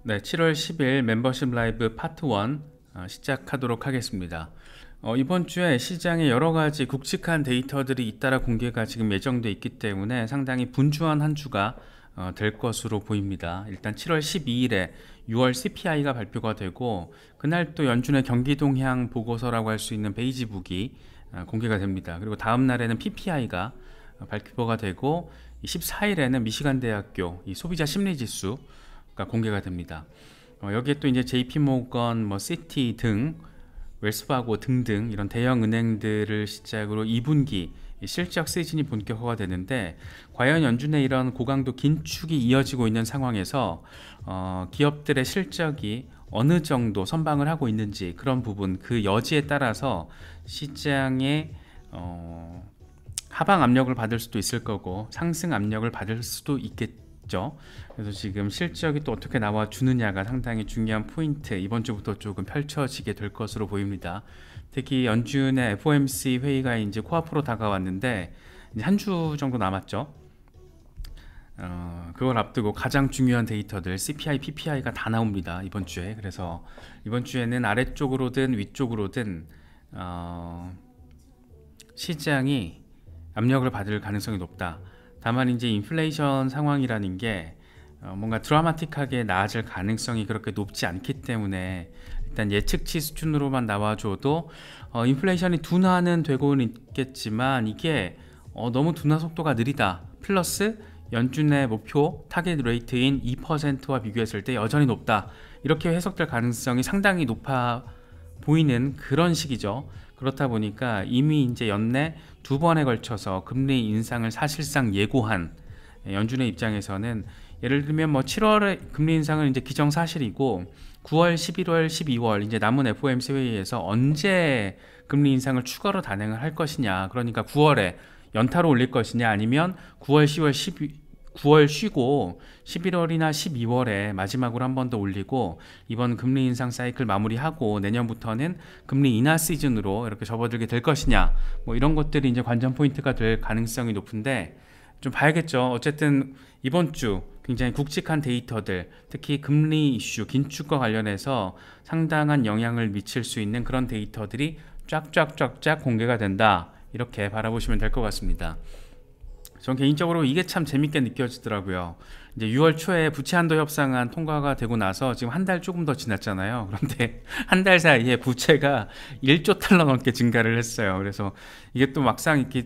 네, 7월 10일 멤버십 라이브 파트 1 시작하도록 하겠습니다. 이번 주에 시장에 여러 가지 굵직한 데이터들이 잇따라 공개가 지금 예정돼 있기 때문에 상당히 분주한 한 주가 될 것으로 보입니다. 일단 7월 12일에 6월 CPI가 발표가 되고, 그날 또 연준의 경기 동향 보고서라고 할 수 있는 베이지북이 공개가 됩니다. 그리고 다음 날에는 PPI가 발표가 되고, 14일에는 미시간 대학교 이 소비자 심리 지수가 공개가 됩니다. 여기에 또 이제 JP모건, 시티 등 웰스파고 등등 이런 대형 은행들을 시작으로 2분기 실적 시즌이 본격화가 되는데, 과연 연준의 이런 고강도 긴축이 이어지고 있는 상황에서 기업들의 실적이 어느 정도 선방을 하고 있는지, 그런 부분, 그 여지에 따라서 시장의 하방 압력을 받을 수도 있을 거고 상승 압력을 받을 수도 있겠죠. 그래서 지금 실적이 또 어떻게 나와 주느냐가 상당히 중요한 포인트, 이번 주부터 조금 펼쳐지게 될 것으로 보입니다. 특히 연준의 FOMC 회의가 이제 코앞으로 다가왔는데, 이제 한 주 정도 남았죠. 그걸 앞두고 가장 중요한 데이터들 CPI, PPI가 다 나옵니다, 이번 주에. 그래서 이번 주에는 아래쪽으로든 위쪽으로든 시장이 압력을 받을 가능성이 높다. 다만 이제 인플레이션 상황이라는 게 뭔가 드라마틱하게 나아질 가능성이 그렇게 높지 않기 때문에, 일단 예측치 수준으로만 나와줘도 인플레이션이 둔화는 되고는 있겠지만 이게 너무 둔화 속도가 느리다, 플러스 연준의 목표 타겟 레이트인 2%와 비교했을 때 여전히 높다, 이렇게 해석될 가능성이 상당히 높아 보이는 그런 시기죠. 그렇다 보니까 이미 이제 연내 두 번에 걸쳐서 금리 인상을 사실상 예고한 연준의 입장에서는, 예를 들면 7월에 금리 인상은 이제 기정사실이고 9월, 11월, 12월 이제 남은 FOMC 회의에서 언제 금리 인상을 추가로 단행을 할 것이냐, 그러니까 9월에 연타로 올릴 것이냐, 아니면 9월, 10월, 9월 쉬고 11월이나 12월에 마지막으로 한 번 더 올리고 이번 금리 인상 사이클 마무리하고 내년부터는 금리 인하 시즌으로 이렇게 접어들게 될 것이냐, 이런 것들이 이제 관전 포인트가 될 가능성이 높은데, 좀 봐야겠죠. 어쨌든 이번 주 굉장히 굵직한 데이터들, 특히 금리 이슈, 긴축과 관련해서 상당한 영향을 미칠 수 있는 그런 데이터들이 쫙쫙쫙쫙 공개가 된다, 이렇게 바라보시면 될 것 같습니다. 전 개인적으로 이게 참 재밌게 느껴지더라고요. 이제 6월 초에 부채 한도 협상안 통과가 되고 나서 지금 한 달 조금 더 지났잖아요. 그런데 한 달 사이에 부채가 1조 달러 넘게 증가를 했어요. 그래서 이게 또 막상 이렇게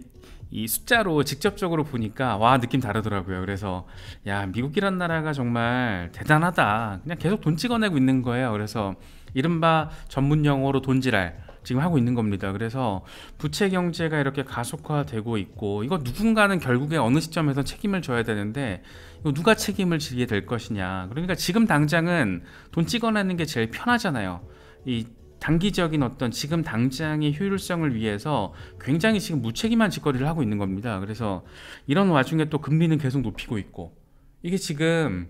이 숫자로 직접적으로 보니까 와, 느낌 다르더라고요. 그래서 야, 미국이란 나라가 정말 대단하다, 그냥 계속 돈 찍어내고 있는 거예요. 그래서 이른바 전문 용어로 돈지랄 지금 하고 있는 겁니다. 그래서 부채 경제가 이렇게 가속화되고 있고, 이거 누군가는 결국에 어느 시점에서 책임을 져야 되는데, 이거 누가 책임을 지게 될 것이냐. 그러니까 지금 당장은 돈 찍어내는 게 제일 편하잖아요. 이 단기적인 어떤 지금 당장의 효율성을 위해서 굉장히 지금 무책임한 짓거리를 하고 있는 겁니다. 그래서 이런 와중에 또 금리는 계속 높이고 있고, 이게 지금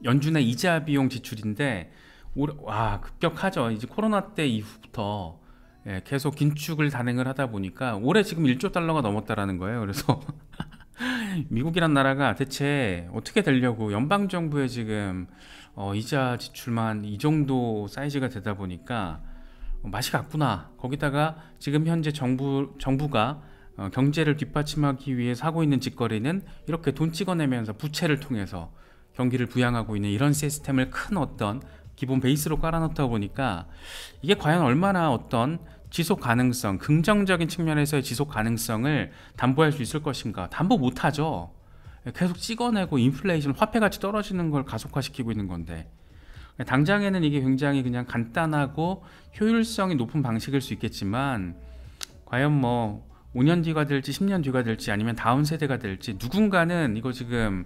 연준의 이자 비용 지출인데 와, 급격하죠. 이제 코로나 때 이후부터 계속 긴축을 단행을 하다 보니까 올해 지금 1조 달러가 넘었다라는 거예요. 그래서 미국이란 나라가 대체 어떻게 되려고, 연방정부의 지금 이자 지출만 이 정도 사이즈가 되다 보니까 맛이 갔구나. 거기다가 지금 현재 정부가 경제를 뒷받침하기 위해서 하고 있는 짓거리는 이렇게 돈 찍어내면서 부채를 통해서 경기를 부양하고 있는 이런 시스템을 큰 어떤 기본 베이스로 깔아놓다 보니까, 이게 과연 얼마나 어떤 지속 가능성, 긍정적인 측면에서의 지속 가능성을 담보할 수 있을 것인가. 담보 못하죠. 계속 찍어내고 인플레이션, 화폐가치 떨어지는 걸 가속화시키고 있는 건데, 당장에는 이게 굉장히 그냥 간단하고 효율성이 높은 방식일 수 있겠지만, 과연 5년 뒤가 될지 10년 뒤가 될지 아니면 다음 세대가 될지, 누군가는 이거 지금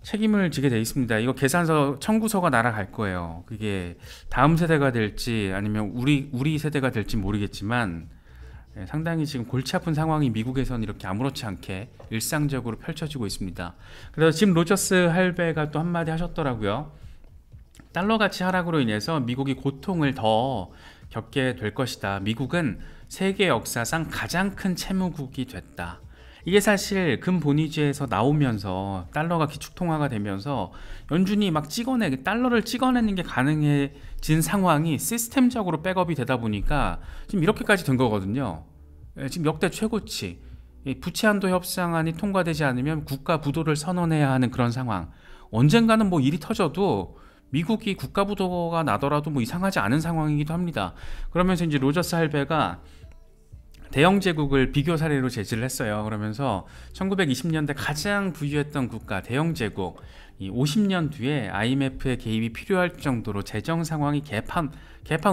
책임을 지게 돼 있습니다. 이거 계산서 청구서가 날아갈 거예요. 그게 다음 세대가 될지 아니면 우리 세대가 될지 모르겠지만, 상당히 지금 골치 아픈 상황이 미국에서는 이렇게 아무렇지 않게 일상적으로 펼쳐지고 있습니다. 그래서 짐 로저스 할배가 또 한마디 하셨더라고요. 달러 가치 하락으로 인해서 미국이 고통을 더 겪게 될 것이다. 미국은 세계 역사상 가장 큰 채무국이 됐다. 이게 사실 금본위제에서 나오면서 달러가 기축통화가 되면서 연준이 막 달러를 찍어내는 게 가능해진 상황이 시스템적으로 백업이 되다 보니까 지금 이렇게까지 된 거거든요. 지금 역대 최고치. 이 부채 한도 협상안이 통과되지 않으면 국가 부도를 선언해야 하는 그런 상황. 언젠가는 뭐 일이 터져도 미국이 국가 부도가 나더라도 뭐 이상하지 않은 상황이기도 합니다. 그러면서 이제 로저스 할배가 대영 제국을 비교 사례로 제시를 했어요. 그러면서 1920년대 가장 부유했던 국가 대영 제국, 이 50년 뒤에 IMF의 개입이 필요할 정도로 재정 상황이 개판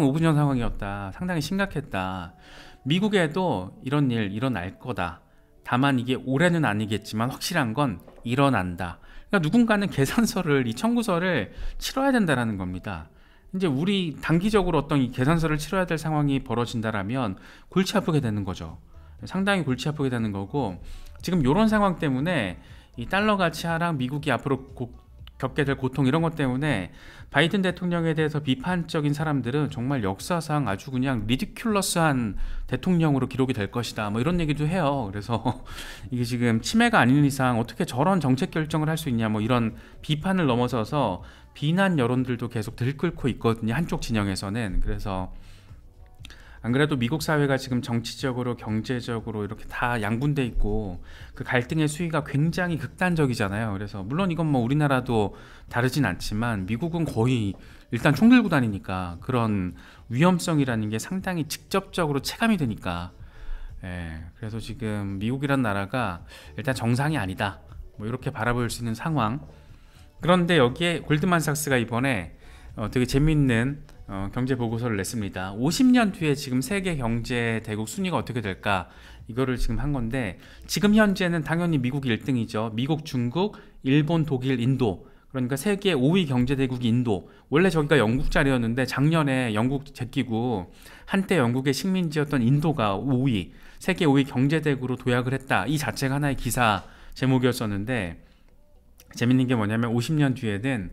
오분전 상황이었다. 상당히 심각했다. 미국에도 이런 일 일어날 거다. 다만 이게 올해는 아니겠지만 확실한 건 일어난다. 그러니까 누군가는 계산서를, 이 청구서를 치러야 된다라는 겁니다. 이제 우리 단기적으로 어떤 이 계산서를 치러야 될 상황이 벌어진다라면 골치 아프게 되는 거죠. 상당히 골치 아프게 되는 거고, 지금 이런 상황 때문에 이 달러 가치 하락, 미국이 앞으로 겪게 될 고통, 이런 것 때문에 바이든 대통령에 대해서 비판적인 사람들은 정말 역사상 아주 그냥 리디큘러스한 대통령으로 기록이 될 것이다, 뭐 이런 얘기도 해요. 그래서 이게 지금 치매가 아닌 이상 어떻게 저런 정책 결정을 할 수 있냐, 뭐 이런 비판을 넘어서서 비난 여론들도 계속 들끓고 있거든요, 한쪽 진영에서는. 그래서 안 그래도 미국 사회가 지금 정치적으로 경제적으로 이렇게 다 양분돼 있고 그 갈등의 수위가 굉장히 극단적이잖아요. 그래서 물론 이건 뭐 우리나라도 다르진 않지만 미국은 거의 일단 총 들고 다니니까 그런 위험성이라는 게 상당히 직접적으로 체감이 되니까, 그래서 지금 미국이란 나라가 일단 정상이 아니다, 뭐 이렇게 바라볼 수 있는 상황. 그런데 여기에 골드만삭스가 이번에 되게 재밌는 경제 보고서를 냈습니다. 50년 뒤에 지금 세계 경제 대국 순위가 어떻게 될까, 이거를 지금 한 건데, 지금 현재는 당연히 미국이 1등이죠. 미국, 중국, 일본, 독일, 인도. 그러니까 세계 5위 경제 대국이 인도. 원래 저기가 영국 자리였는데 작년에 영국 제끼고 한때 영국의 식민지였던 인도가 5위, 세계 5위 경제 대국으로 도약을 했다. 이 자체가 하나의 기사 제목이었었는데, 재밌는 게 뭐냐면 50년 뒤에는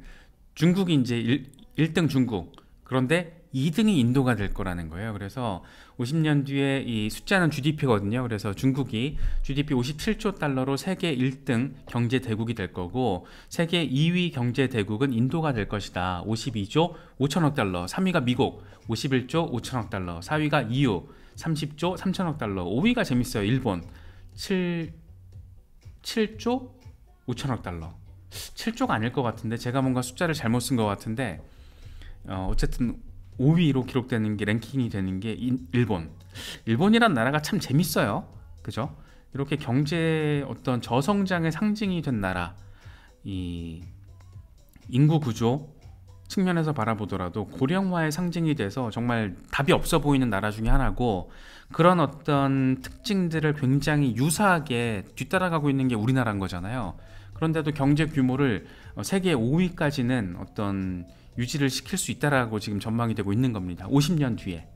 중국이 이제 1등 중국, 그런데 2등이 인도가 될 거라는 거예요. 그래서 50년 뒤에 이 숫자는 GDP거든요. 그래서 중국이 GDP 57조 달러로 세계 1등 경제 대국이 될 거고, 세계 2위 경제 대국은 인도가 될 것이다. 52조 5천억 달러. 3위가 미국 51조 5천억 달러. 4위가 EU 30조 3천억 달러. 5위가 재밌어요. 일본 7조 5천억 달러. 7조가 아닐 것 같은데 제가 뭔가 숫자를 잘못 쓴 것 같은데, 어쨌든 5위로 기록되는 게, 랭킹이 되는 게 일본이란 나라가 참 재밌어요. 그죠? 이렇게 경제 어떤 저성장의 상징이 된 나라, 이 인구 구조 측면에서 바라보더라도 고령화의 상징이 돼서 정말 답이 없어 보이는 나라 중에 하나고, 그런 어떤 특징들을 굉장히 유사하게 뒤따라가고 있는 게 우리나라인 거잖아요. 그런데도 경제 규모를 세계 5위까지는 어떤 유지를 시킬 수 있다라고 지금 전망이 되고 있는 겁니다. 50년 뒤에.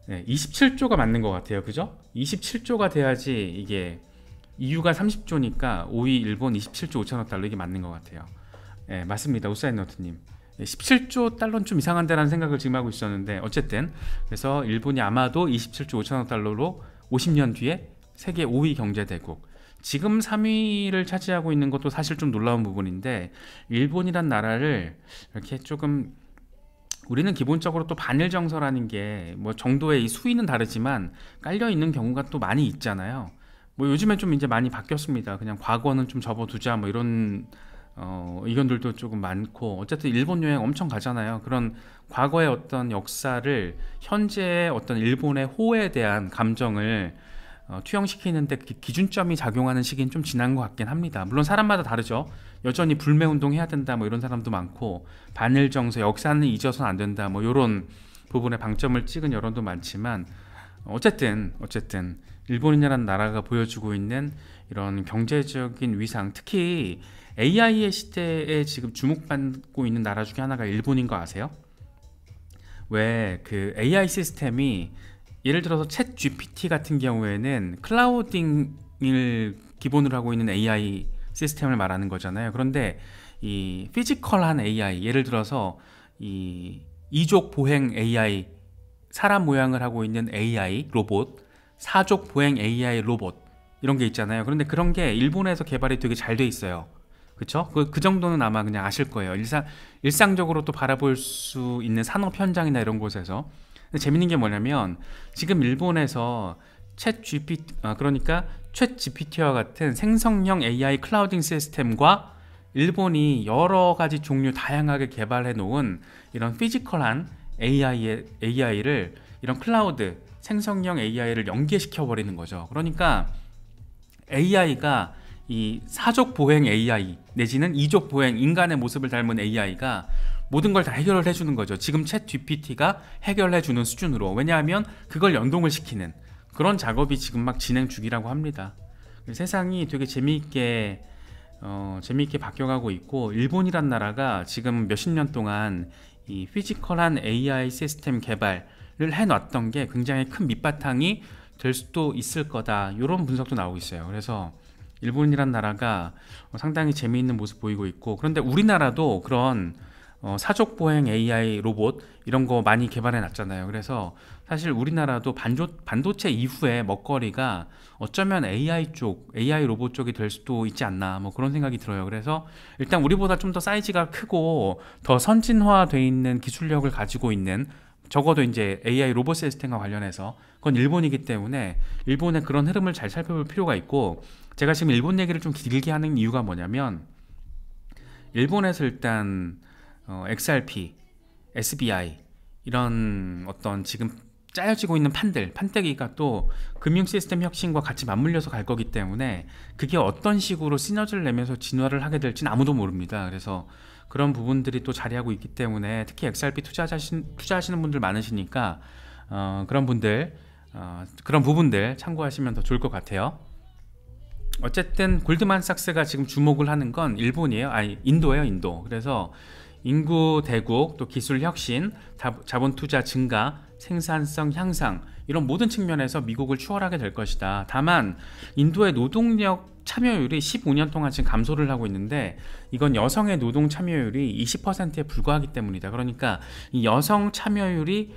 27조가 맞는 것 같아요. 그죠? 27조가 돼야지, 이게 EU가 30조니까 5위 일본 27조 5천억 달러, 이게 맞는 것 같아요. 맞습니다. 우사인너트님. 17조 달러는 좀 이상한데라는 생각을 지금 하고 있었는데, 어쨌든 그래서 일본이 아마도 27조 5천억 달러로 50년 뒤에 세계 5위 경제대국, 지금 3위를 차지하고 있는 것도 사실 좀 놀라운 부분인데, 일본이란 나라를 이렇게 조금, 우리는 기본적으로 또 반일 정서라는 게 뭐 정도의 이 수위는 다르지만 깔려 있는 경우가 또 많이 있잖아요. 뭐 요즘엔 좀 이제 많이 바뀌었습니다. 그냥 과거는 좀 접어두자, 뭐 이런 의견들도 조금 많고, 어쨌든 일본 여행 엄청 가잖아요. 그런 과거의 어떤 역사를 현재의 어떤 일본의 호에 대한 감정을 투영시키는데 기준점이 작용하는 시기는 좀 지난 것 같긴 합니다. 물론 사람마다 다르죠. 여전히 불매운동 해야 된다, 뭐 이런 사람도 많고, 반일 정서, 역사는 잊어서는 안 된다, 뭐 이런 부분에 방점을 찍은 여론도 많지만, 어쨌든 일본이라는 나라가 보여주고 있는 이런 경제적인 위상, 특히 AI의 시대에 지금 주목받고 있는 나라 중에 하나가 일본인 거 아세요? 왜 그 AI 시스템이, 예를 들어서 챗 GPT 같은 경우에는 클라우딩을 기본으로 하고 있는 AI 시스템을 말하는 거잖아요. 그런데 이 피지컬한 AI, 예를 들어서 이 이족 보행 AI, 사람 모양을 하고 있는 AI 로봇, 사족 보행 AI 로봇, 이런 게 있잖아요. 그런데 그런 게 일본에서 개발이 되게 잘 돼 있어요. 그쵸? 그 정도는 아마 그냥 아실 거예요. 일상적으로 또 바라볼 수 있는 산업 현장이나 이런 곳에서. 근데 재밌는 게 뭐냐면 지금 일본에서 그러니까 챗 GPT와 같은 생성형 AI 클라우딩 시스템과 일본이 여러 가지 종류 다양하게 개발해 놓은 이런 피지컬한 AI를 이런 클라우드 생성형 AI를 연계시켜 버리는 거죠. 그러니까 AI가 이 사족 보행 AI 내지는 이족 보행 인간의 모습을 닮은 AI가 모든 걸 다 해결을 해주는 거죠. 지금 챗 GPT가 해결해주는 수준으로. 왜냐하면 그걸 연동을 시키는 그런 작업이 지금 막 진행 중이라고 합니다. 세상이 되게 재미있게 바뀌어가고 있고, 일본이란 나라가 지금 몇십 년 동안 이 피지컬한 AI 시스템 개발을 해놨던 게 굉장히 큰 밑바탕이 될 수도 있을 거다, 이런 분석도 나오고 있어요. 그래서 일본이란 나라가 상당히 재미있는 모습 보이고 있고, 그런데 우리나라도 그런 사족 보행 AI 로봇 이런 거 많이 개발해 놨잖아요. 그래서 사실 우리나라도 반도체 이후에 먹거리가 어쩌면 AI 로봇 쪽이 될 수도 있지 않나, 뭐 그런 생각이 들어요. 그래서 일단 우리보다 좀 더 사이즈가 크고 더 선진화되어 있는 기술력을 가지고 있는, 적어도 이제 AI 로봇 시스템과 관련해서 그건 일본이기 때문에 일본의 그런 흐름을 잘 살펴볼 필요가 있고, 제가 지금 일본 얘기를 좀 길게 하는 이유가 뭐냐면, 일본에서 일단 XRP, SBI 이런 어떤 지금 짜여지고 있는 판때기가 또 금융 시스템 혁신과 같이 맞물려서 갈 거기 때문에 그게 어떤 식으로 시너지를 내면서 진화를 하게 될지는 아무도 모릅니다. 그래서 그런 부분들이 또 자리하고 있기 때문에 특히 XRP 투자하시는 분들 많으시니까 그런 부분들 참고하시면 더 좋을 것 같아요. 어쨌든 골드만삭스가 지금 주목을 하는 건 인도예요, 인도. 그래서 인구 대국, 또 기술 혁신, 자본 투자 증가, 생산성 향상, 이런 모든 측면에서 미국을 추월하게 될 것이다. 다만 인도의 노동력 참여율이 15년 동안 지금 감소를 하고 있는데, 이건 여성의 노동 참여율이 20%에 불과하기 때문이다. 그러니까 이 여성 참여율이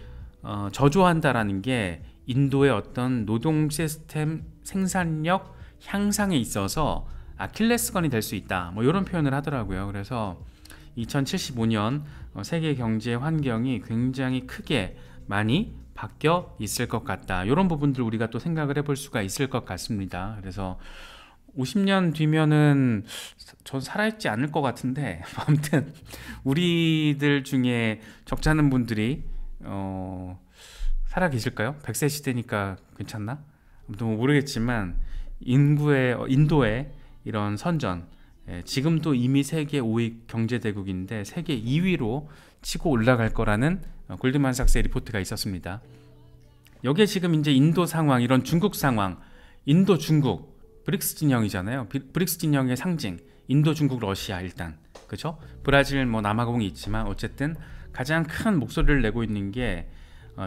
저조한다라는 게 인도의 어떤 노동 시스템 생산력 향상에 있어서 아킬레스건이 될 수 있다, 뭐 이런 표현을 하더라고요. 그래서 2075년 세계 경제 환경이 굉장히 크게 많이 바뀌어 있을 것 같다, 이런 부분들 우리가 또 생각을 해볼 수가 있을 것 같습니다. 그래서 50년 뒤면은 전 살아있지 않을 것 같은데, 아무튼 우리들 중에 적잖은 분들이 살아 계실까요? 100세 시대니까 괜찮나? 아무튼 뭐 모르겠지만 인도의 이런 선전, 지금도 이미 세계 5위 경제대국인데 세계 2위로 치고 올라갈 거라는 골드만삭스의 리포트가 있었습니다. 여기에 지금 이제 인도 상황, 이런 중국 상황, 인도 중국 브릭스 진영이잖아요. 브릭스 진영의 상징 인도 중국 러시아, 일단 그죠? 브라질 뭐 남아공이 있지만 어쨌든 가장 큰 목소리를 내고 있는 게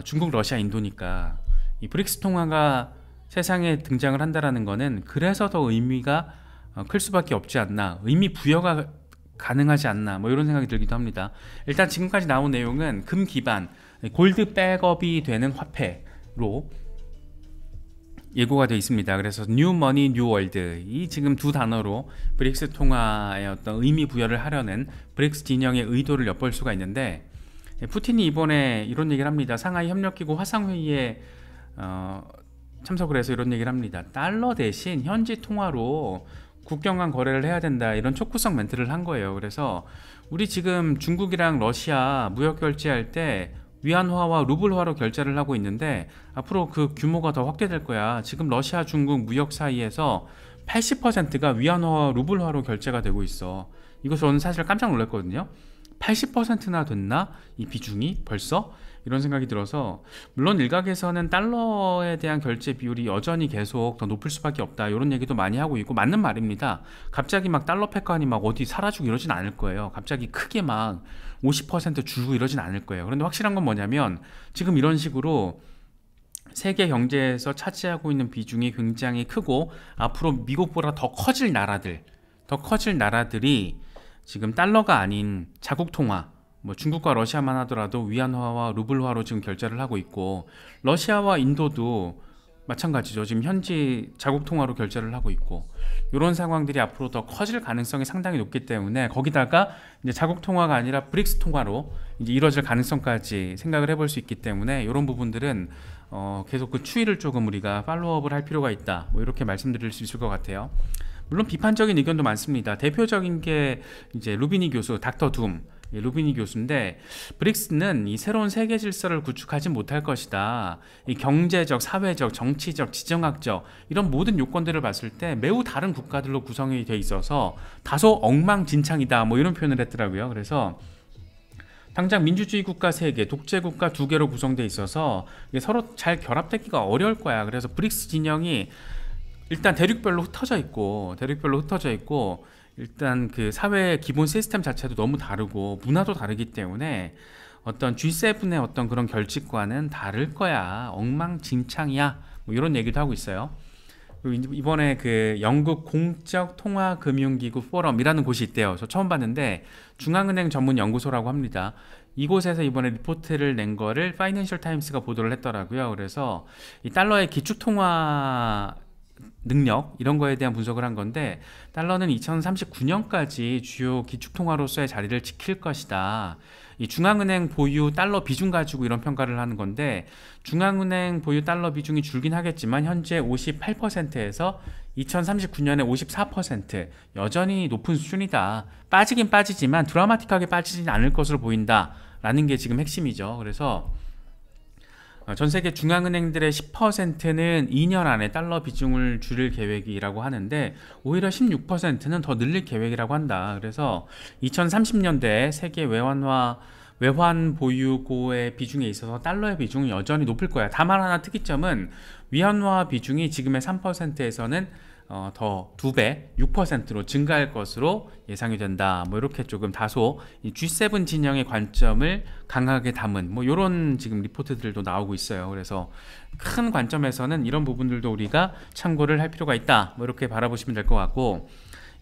중국 러시아 인도니까, 이 브릭스 통화가 세상에 등장을 한다라는 거는 그래서 더 의미가 클 수밖에 없지 않나, 의미 부여가 가능하지 않나, 뭐 이런 생각이 들기도 합니다. 일단 지금까지 나온 내용은 금 기반 골드 백업이 되는 화폐로 예고가 되어 있습니다. 그래서 뉴 머니 뉴 월드, 이 지금 두 단어로 브릭스 통화의 어떤 의미 부여를 하려는 브릭스 진영의 의도를 엿볼 수가 있는데, 푸틴이 이번에 이런 얘기를 합니다. 상하이 협력기구 화상회의에 참석을 해서 이런 얘기를 합니다. 달러 대신 현지 통화로 국경 간 거래를 해야 된다, 이런 촉구성 멘트를 한 거예요. 그래서 우리 지금 중국이랑 러시아 무역 결제할 때 위안화와 루블화로 결제를 하고 있는데 앞으로 그 규모가 더 확대될 거야. 지금 러시아 중국 무역 사이에서 80%가 위안화와 루블화로 결제가 되고 있어. 이거 저는 사실 깜짝 놀랐거든요. 80%나 됐나? 이 비중이 벌써? 이런 생각이 들어서, 물론 일각에서는 달러에 대한 결제 비율이 여전히 계속 더 높을 수밖에 없다, 이런 얘기도 많이 하고 있고, 맞는 말입니다. 갑자기 막 달러 패권이 막 어디 사라지고 이러진 않을 거예요. 갑자기 크게 막 50% 줄고 이러진 않을 거예요. 그런데 확실한 건 뭐냐면, 지금 이런 식으로 세계 경제에서 차지하고 있는 비중이 굉장히 크고 앞으로 미국보다 더 커질 나라들이 지금 달러가 아닌 자국 통화, 뭐 중국과 러시아만 하더라도 위안화와 루블화로 지금 결제를 하고 있고, 러시아와 인도도 마찬가지죠. 지금 현지 자국 통화로 결제를 하고 있고 이런 상황들이 앞으로 더 커질 가능성이 상당히 높기 때문에 거기다가 이제 자국 통화가 아니라 브릭스 통화로 이제 이뤄질 가능성까지 생각을 해볼 수 있기 때문에 이런 부분들은 계속 그 추이를 조금 우리가 팔로우업을 할 필요가 있다. 뭐 이렇게 말씀드릴 수 있을 것 같아요. 물론 비판적인 의견도 많습니다. 대표적인 게 이제 루비니 교수, 닥터 둠 루비니 교수인데 브릭스는 이 새로운 세계 질서를 구축하지 못할 것이다. 이 경제적, 사회적, 정치적, 지정학적 이런 모든 요건들을 봤을 때 매우 다른 국가들로 구성이 돼 있어서 다소 엉망진창이다. 뭐 이런 표현을 했더라고요. 그래서 당장 민주주의 국가 3개, 독재 국가 2개로 구성돼 있어서 이게 서로 잘 결합되기가 어려울 거야. 그래서 브릭스 진영이 일단 대륙별로 흩어져 있고 일단 그 사회의 기본 시스템 자체도 너무 다르고 문화도 다르기 때문에 어떤 G7의 어떤 그런 결집과는 다를 거야. 엉망진창이야. 뭐 이런 얘기도 하고 있어요. 그리고 이번에 그 영국 공적통화금융기구 포럼이라는 곳이 있대요. 저 처음 봤는데 중앙은행 전문 연구소라고 합니다. 이곳에서 이번에 리포트를 낸 거를 파이낸셜 타임스가 보도를 했더라고요. 그래서 이 달러의 기축통화 능력 이런 거에 대한 분석을 한 건데 달러는 2039년까지 주요 기축통화로서의 자리를 지킬 것이다. 이 중앙은행 보유 달러 비중 가지고 이런 평가를 하는 건데 중앙은행 보유 달러 비중이 줄긴 하겠지만 현재 58%에서 2039년에 54% 여전히 높은 수준이다. 빠지긴 빠지지만 드라마틱하게 빠지진 않을 것으로 보인다 라는 게 지금 핵심이죠. 그래서 전 세계 중앙은행들의 10%는 2년 안에 달러 비중을 줄일 계획이라고 하는데 오히려 16%는 더 늘릴 계획이라고 한다. 그래서 2030년대에 세계 외환 보유고의 비중에 있어서 달러의 비중이 여전히 높을 거야. 다만 하나 특이점은 위안화 비중이 지금의 3%에서는 더 2배, 6%로 증가할 것으로 예상이 된다. 뭐 이렇게 조금 다소 이 G7 진영의 관점을 강하게 담은 뭐 이런 지금 리포트들도 나오고 있어요. 그래서 큰 관점에서는 이런 부분들도 우리가 참고를 할 필요가 있다. 뭐 이렇게 바라보시면 될 것 같고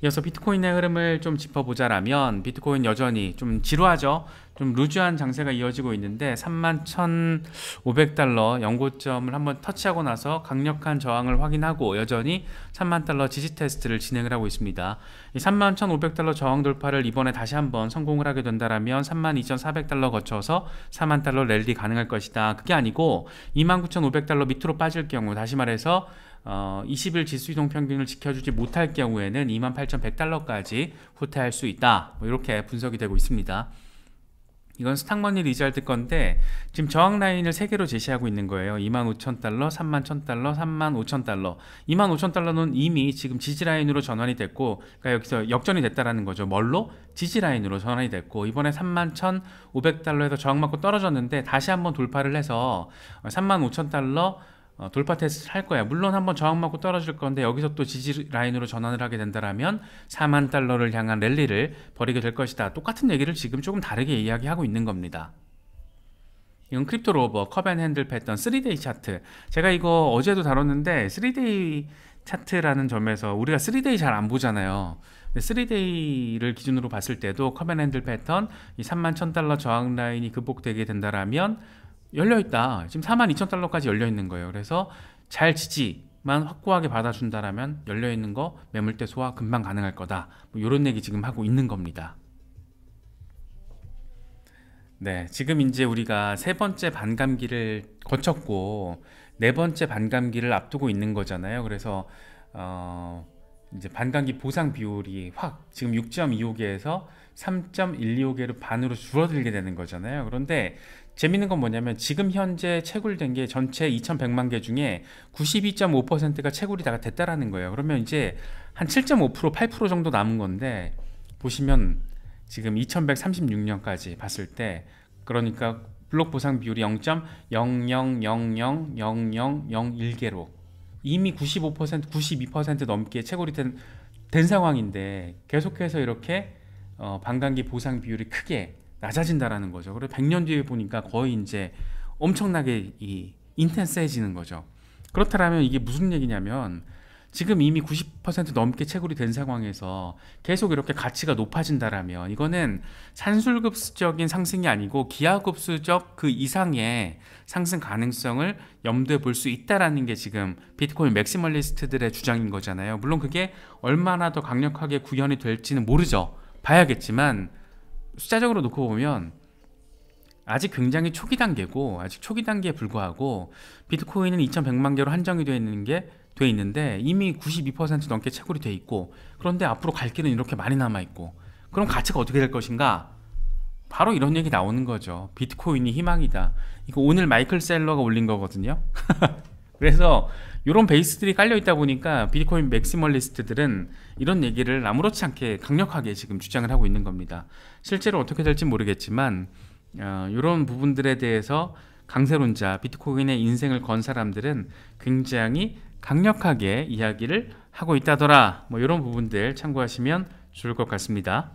이어서 비트코인의 흐름을 좀 짚어보자라면 비트코인 여전히 좀 지루하죠. 좀 루즈한 장세가 이어지고 있는데 31,500달러 연고점을 한번 터치하고 나서 강력한 저항을 확인하고 여전히 30,000달러 지지 테스트를 진행을 하고 있습니다. 이 31,500달러 저항 돌파를 이번에 다시 한번 성공을 하게 된다면 32,400달러 거쳐서 40,000달러 랠리 가능할 것이다. 그게 아니고 29,500달러 밑으로 빠질 경우 다시 말해서 20일 지수이동 평균을 지켜주지 못할 경우에는 28,100달러까지 후퇴할 수 있다. 뭐 이렇게 분석이 되고 있습니다. 이건 스탁머니 리잘트 건데 지금 저항 라인을 3개로 제시하고 있는 거예요. 25,000달러, 31,000달러, 35,000달러. 25,000달러는 이미 지금 지지 라인으로 전환이 됐고 그러니까 여기서 역전이 됐다라는 거죠. 뭘로? 지지 라인으로 전환이 됐고 이번에 31,500달러에서 저항 맞고 떨어졌는데 다시 한번 돌파를 해서 35,000달러 돌파 테스트를 할 거야. 물론 한번 저항 맞고 떨어질 건데 여기서 또 지지 라인으로 전환을 하게 된다면 4만 달러를 향한 랠리를 벌이게 될 것이다. 똑같은 얘기를 지금 조금 다르게 이야기하고 있는 겁니다. 이건 크립토 로버, 컵 앤 핸들 패턴 3데이 차트. 제가 이거 어제도 다뤘는데 3데이 차트라는 점에서 우리가 3데이 잘 안 보잖아요. 3데이를 기준으로 봤을 때도 컵 앤 핸들 패턴 이 31,000달러 저항 라인이 극복되게 된다면 열려있다. 지금 42,000달러까지 열려있는 거예요. 그래서 잘 지지만 확고하게 받아준다라면 열려있는 거 매물대 소화 금방 가능할 거다. 뭐 이런 얘기 지금 하고 있는 겁니다. 네, 지금 이제 우리가 3번째 반감기를 거쳤고 4번째 반감기를 앞두고 있는 거잖아요. 그래서 이제 반감기 보상 비율이 확 지금 6.25개에서 3.125개로 반으로 줄어들게 되는 거잖아요. 그런데 재밌는 건 뭐냐면 지금 현재 채굴된 게 전체 2,100만 개 중에 92.5%가 채굴이 다 됐다라는 거예요. 그러면 이제 한 7.5%, 8% 정도 남은 건데 보시면 지금 2136년까지 봤을 때 그러니까 블록 보상 비율이 0.00000001개로 이미 95%, 92% 넘게 채굴이 된 상황인데 계속해서 이렇게 반감기 보상 비율이 크게 낮아진다라는 거죠. 그리고 100년 뒤에 보니까 거의 이제 엄청나게 인텐스해지는 거죠. 그렇다면 이게 무슨 얘기냐면 지금 이미 90% 넘게 채굴이 된 상황에서 계속 이렇게 가치가 높아진다라면 이거는 산술급수적인 상승이 아니고 기하급수적 그 이상의 상승 가능성을 염두에 볼 수 있다라는 게 지금 비트코인 맥시멀리스트들의 주장인 거잖아요. 물론 그게 얼마나 더 강력하게 구현이 될지는 모르죠. 봐야겠지만 숫자적으로 놓고 보면 아직 굉장히 초기 단계고, 아직 초기 단계에 불과하고, 비트코인은 2100만 개로 한정이 돼 있는데 이미 92% 넘게 채굴이 돼 있고, 그런데 앞으로 갈 길은 이렇게 많이 남아 있고, 그럼 가치가 어떻게 될 것인가? 바로 이런 얘기 나오는 거죠. 비트코인이 희망이다. 이거 오늘 마이클 셀러가 올린 거거든요. 그래서 이런 베이스들이 깔려 있다 보니까 비트코인 맥시멀리스트들은 이런 얘기를 아무렇지 않게 강력하게 지금 주장을 하고 있는 겁니다. 실제로 어떻게 될지 모르겠지만 이런 부분들에 대해서 강세론자, 비트코인의 인생을 건 사람들은 굉장히 강력하게 이야기를 하고 있다더라. 뭐 이런 부분들 참고하시면 좋을 것 같습니다.